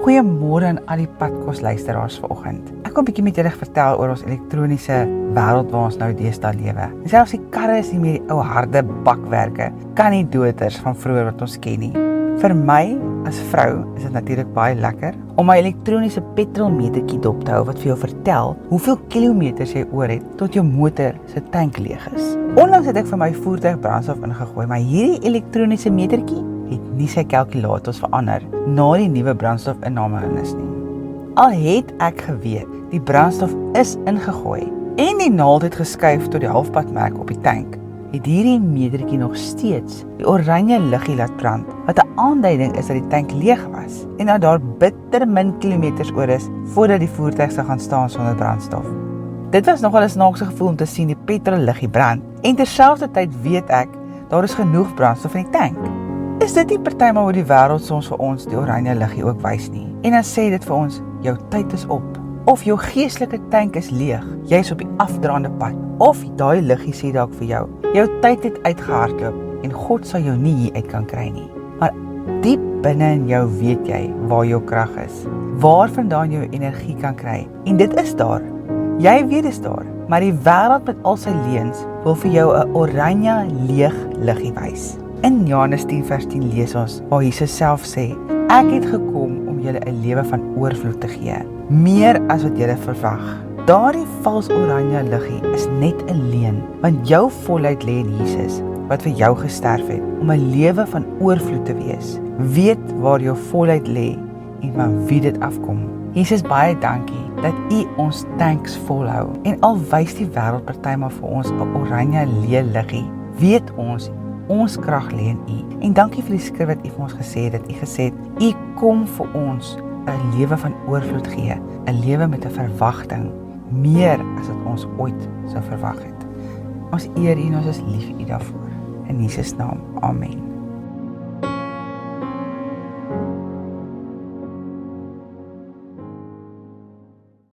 Goeiemôre aan al die padkosluisteraars vanoggend. Ek wil 'n bietjie met julle vertel oor ons elektroniese wêreld waar ons nou deesdae lewe. En selfs die karre is nie meer die ou harde bakwerke, kan nie doters van vroeër wat ons ken nie. Vir my as vrou is dit natuurlik baie lekker om my elektroniese petrolmetertjie dop te hou wat vir jou vertel hoeveel kilometers jy oor het tot jou motor se tank leeg is. Onlangs het ek vir my voertuig brandstof ingegooi, maar hierdie elektroniese metertjie het nie sy kalkulators verander na die nuwe brandstofinname is nie. Al het ek geweet die brandstof is ingegooi en die naald het geskuif tot die halfpadmerk op die tank, het hierdie metertjie nog steeds die oranje liggie laat brand, wat 'n aanduiding is dat die tank leeg was en dat daar bitter min kilometers oor is voordat die voertuig sal gaan staan sonder brandstof. Dit was nogal 'n snaakse gevoel om te sien die petrol liggie brand en terselfdertyd weet ek daar is genoeg brandstof in die tank. Is dit nie partymal hoe die wêreld soms vir ons die oranje liggie ook wys nie? En dan sê dit vir ons, jou tyd is op. Of jou geestelike tank is leeg, jy's op die afdraande pad. Of daai liggie sê dalk vir jou, jou tyd het uitgehardloop en God sal jou nie hier uit kan kry nie. Maar diep binne in jou weet jy waar jou krag is, waarvandaan jy jou energie kan kry. En dit is daar. Jy weet dit is daar, maar die wêreld met al sy leuns wil vir jou 'n oranje leeg liggie wys. In Johannes 10:10 lees ons waar Jesus self sê, ek het gekom om julle 'n lewe van oorvloed te gee, meer as wat julle verwag. Daardie vals oranje liggie is net 'n leuen, want jou volheid lê in Jesus, wat vir jou gesterf het, om 'n lewe van oorvloed te wees. Weet waar jou volheid lê en van wie dit afkom. Jesus, baie dankie dat U ons tanks volhou, en al wys die wêreld partymal vir ons 'n oranje leë liggie, weet ons krag lê in U. En dankie vir die skrif wat U vir ons gesê het, dat U gesê het, U kom vir ons 'n lewe van oorvloed gee, 'n lewe met 'n verwagting, meer as wat ons ooit sou verwag het. Ons eer U en ons is lief vir U daarvoor. In Jesus naam, amen.